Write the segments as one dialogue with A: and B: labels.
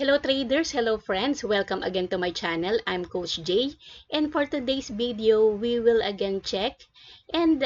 A: Hello traders, hello friends, welcome again to my channel. I'm Coach Jay, and for today's video, we will again check and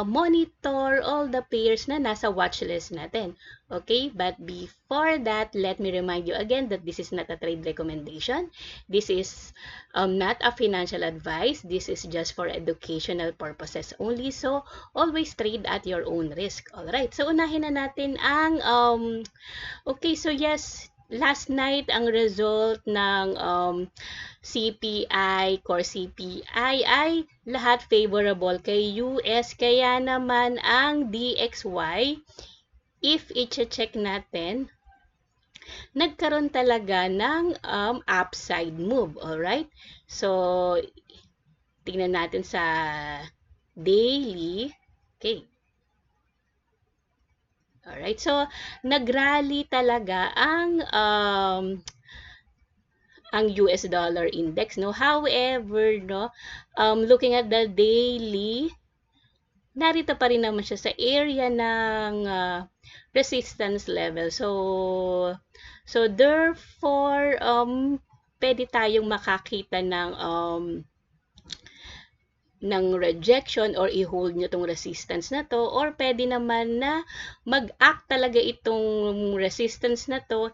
A: monitor all the pairs na nasa watchlist natin. Okay, but before that, let me remind you again that this is not a trade recommendation. This is not a financial advice. This is just for educational purposes only. So, always trade at your own risk. Alright, so unahin na natin ang okay, so yes, last night ang result ng CPI, core CPI ay lahat favorable kay US. Kaya naman ang DXY, if i-check natin, nagkaroon talaga ng upside move. Alright? So, tingnan natin sa daily. Okay. Alright, so nagrally talaga ang US dollar index, no? However, no, looking at the daily, narito pa rin naman siya sa area ng resistance level. So therefore, pwede tayong makakita ng rejection or i-hold nyo tong resistance na to, or pwede naman na mag-act talaga itong resistance na to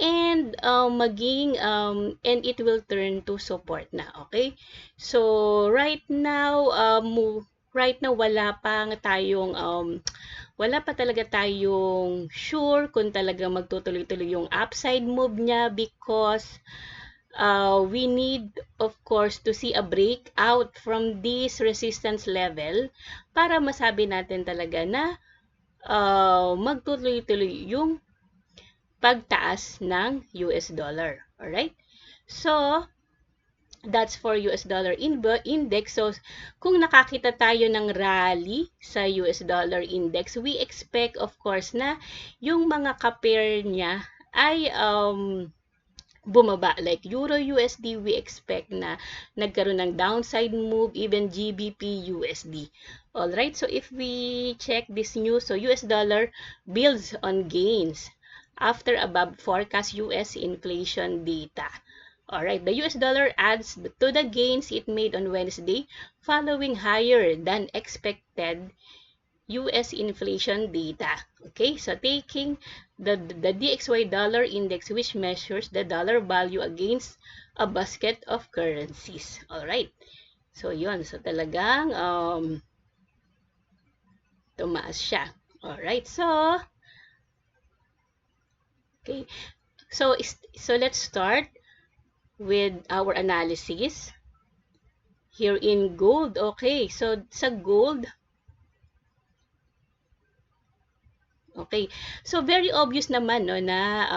A: and and it will turn to support na. Okay, so right now wala pa talaga tayong sure kung talaga magtutuloy-tuloy yung upside move niya, because we need, of course, to see a breakout from this resistance level para masabi natin talaga na magtuloy-tuloy yung pagtaas ng US dollar. Alright? So, that's for US dollar index. So, kung nakakita tayo ng rally sa US dollar index, we expect, of course, na yung mga ka-pair niya ay bumaba. Like Euro USD, we expect na nagkaroon ng downside move, even GBP USD. Alright, so if we check this news, so US dollar builds on gains after above forecast US inflation data. Alright, the US dollar adds to the gains it made on Wednesday following higher than expected US inflation data. Okay, so taking the DXY dollar index, which measures the dollar value against a basket of currencies. All right. So yun, so talagang tumaas siya. All right. So okay. So let's start with our analysis here in gold. Okay. So sa gold, okay. So very obvious naman no na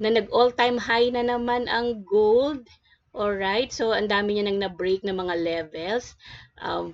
A: nag all-time high na naman ang gold. Alright, so ang dami niya nang na-break na mga levels.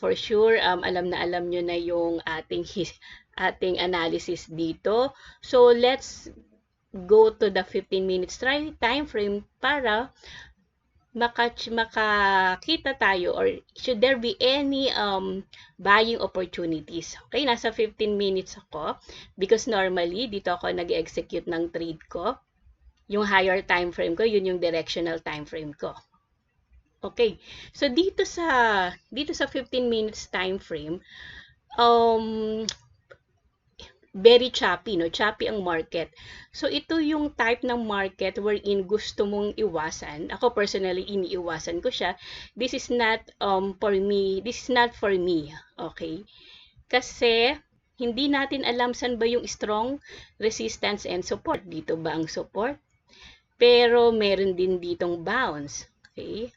A: For sure, alam nyo na yung ating analysis dito. So let's go to the 15 minutes time frame para makakita tayo, or should there be any buying opportunities. Okay, nasa 15 minutes ako because normally dito ako nag-execute ng trade ko. Yung higher time frame ko, yun yung directional time frame ko. Okay, so dito sa 15 minutes time frame, very choppy, no? Choppy ang market. So, ito yung type ng market wherein gusto mong iwasan. Ako personally, iniiwasan ko siya. This is not for me. This is not for me. Okay? Kasi, hindi natin alam saan ba yung strong resistance and support. Dito ba ang support? Pero, meron din ditong bounce. Okay?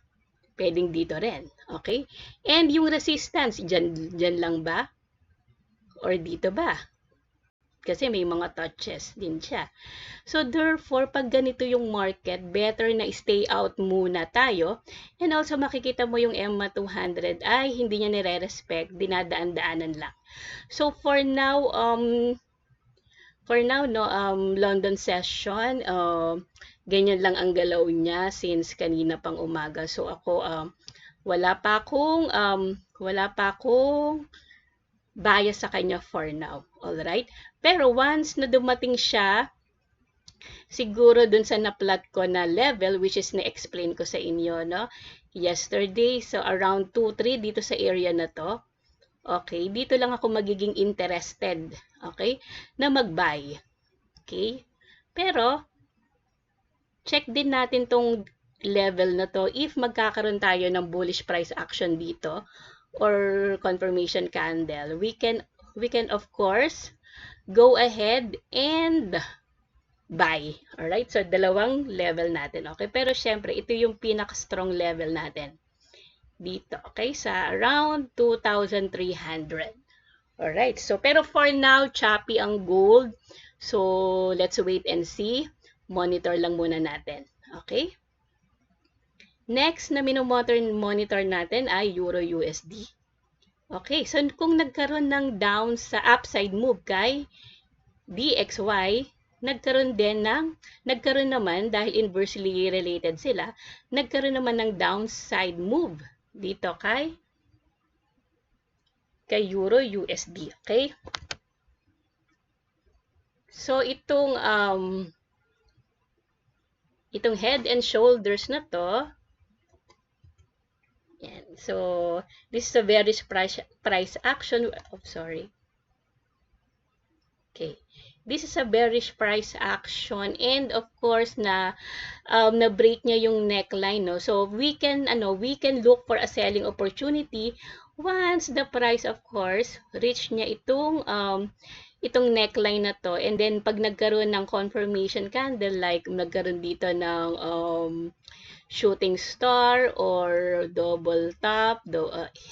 A: Pwedeng dito rin. Okay? And yung resistance, dyan lang ba? Or dito ba? Kasi may mga touches din siya. So, therefore, pag ganito yung market, better na stay out muna tayo. And also, makikita mo yung EMMA 200 ay hindi niya nire-respect, dinadaan-daanan lang. So, for now, no, London session, ganyan lang ang galaw niya since kanina pang umaga. So, ako, wala pa akong bias sa kanya for now. Alright? Pero once na dumating siya Siguro dun sa na-plot ko na level, which is na-explain ko sa inyo, no? Yesterday, so around 2-3 dito sa area na to. Okay, dito lang ako magiging interested, okay, na mag-buy. Okay? Pero, check din natin tong level na to if magkakaroon tayo ng bullish price action dito or confirmation candle. We can of course go ahead and buy. Alright? So, dalawang level natin. Okay? Pero, syempre, ito yung pinaka-strong level natin. Dito. Okay? Sa around 2,300. Alright. So, pero for now, choppy ang gold. So, let's wait and see. Monitor lang muna natin. Okay? Next na monitor natin ay Euro USD. Okay. So, kung nagkaroon ng down sa upside move kay DXY, nagkaroon naman dahil inversely related sila, nagkaroon naman ng downside move dito kay Euro USD, okay? So itong head and shoulders na to, yan. So this is a very price action. Oh, sorry. Okay. This is a bearish price action and of course na break niya yung neckline, no. So we can look for a selling opportunity once the price of course reach niya itong neckline na to, and then pag nagkaroon ng confirmation candle, like nagkaroon dito ng shooting star or double top,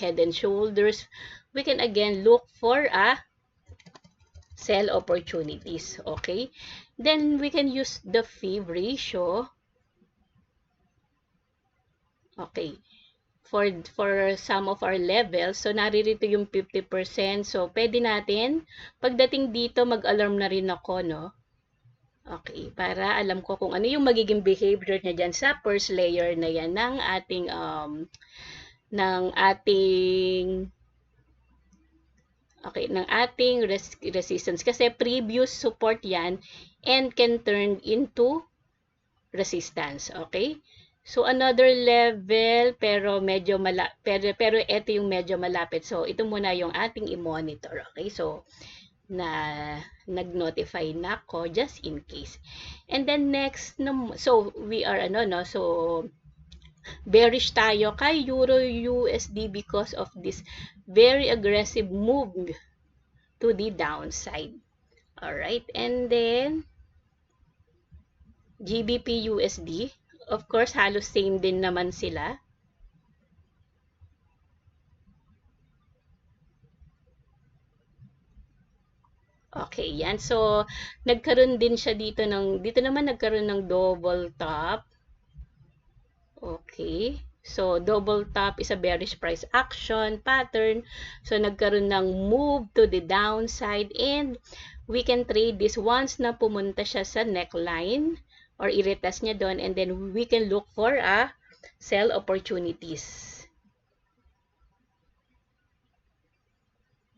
A: head and shoulders, we can again look for a sell opportunities. Okay? Then we can use the fib ratio. Okay. For some of our levels. So, naririto yung 50%. So, pwede natin, pagdating dito, mag-alarm na rin ako, no? Okay. Para alam ko kung ano yung magiging behavior niya dyan sa first layer na yan ng ating resistance. Kasi previous support yan and can turn into resistance. Okay? So, another level, pero pero ito yung medyo malapit. So, ito muna yung ating i-monitor. Okay? So, nag-notify na ako just in case. And then next, so, we are, so, bearish tayo kay Euro USD because of this very aggressive move to the downside. Alright? And then, GBP USD. Of course, halos same din naman sila. Okay, yan. So, nagkaroon din siya dito naman nagkaroon ng double top. Okay. So, double top is a bearish price action pattern. So, nagkaroon ng move to the downside and we can trade this once na pumunta siya sa neckline or i-retest niya doon, and then we can look for a sell opportunities.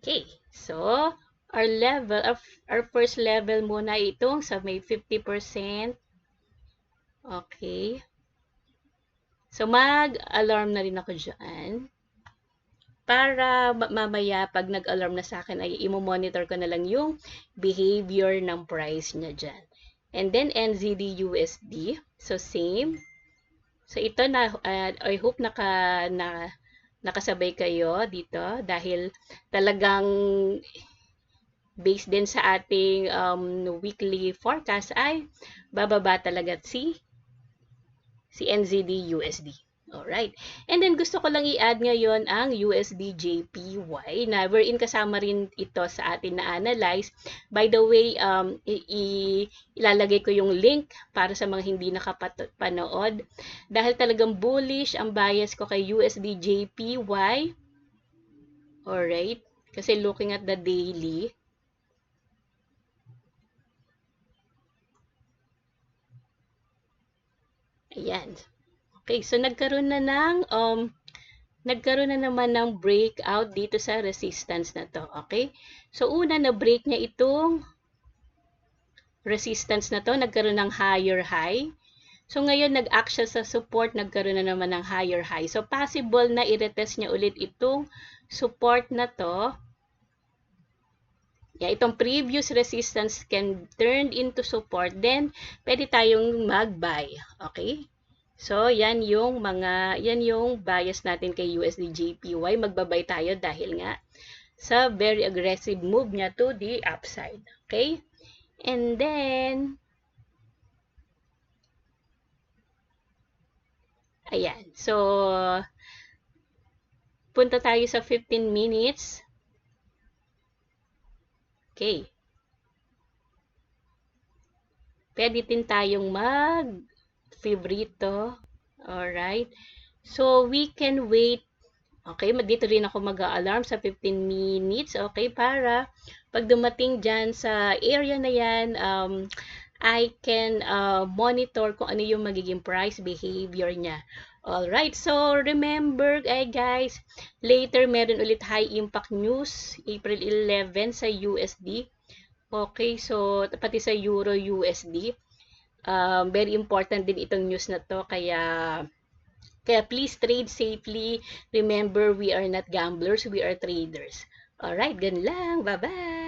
A: Okay. So, our first level muna itong sa may 50%. Okay. So, mag-alarm na rin ako dyan. Para mamaya, pag nag-alarm na sa akin, ay imo-monitor ko na lang yung behavior ng price niya dyan. And then, NZD USD. So, same. So, ito I hope nakasabay kayo dito dahil talagang based din sa ating weekly forecast ay bababa talaga si NZD USD. Alright. And then gusto ko lang i-add ngayon ang USD JPY na wherein kasama rin ito sa atin na analyze. By the way, ilalagay ko yung link para sa mga hindi nakapanood. Dahil talagang bullish ang bias ko kay USD JPY. Alright. Kasi looking at the daily, ayan. Okay, so nagkaroon na naman ng breakout dito sa resistance na to. Okay? So una na break niya itong resistance na to, nagkaroon ng higher high. So, ngayon, nag-act siya sa support, nagkaroon na naman ng higher high. So, possible na i-retest niya ulit itong support na to. Yeah, itong previous resistance can turn into support, then pwede tayong mag-buy. Okay? So, yan yung bias natin kay USD JPY. Magbabay tayo dahil nga sa very aggressive move niya to the upside. Okay? And then, ayan. So, punta tayo sa 15 minutes. Okay. Pwede din tayong mag-favorito. Alright. So, we can wait. Okay, dito rin ako mag-alarm sa 15 minutes. Okay, para pag dumating dyan sa area na yan, I can monitor kung ano yung magiging price behavior niya. Alright, so remember guys, later meron ulit high impact news, April 11 sa USD. Okay, so pati sa Euro USD. Very important din itong news na to, kaya please trade safely. Remember, we are not gamblers, we are traders. Alright, ganun lang. Bye-bye!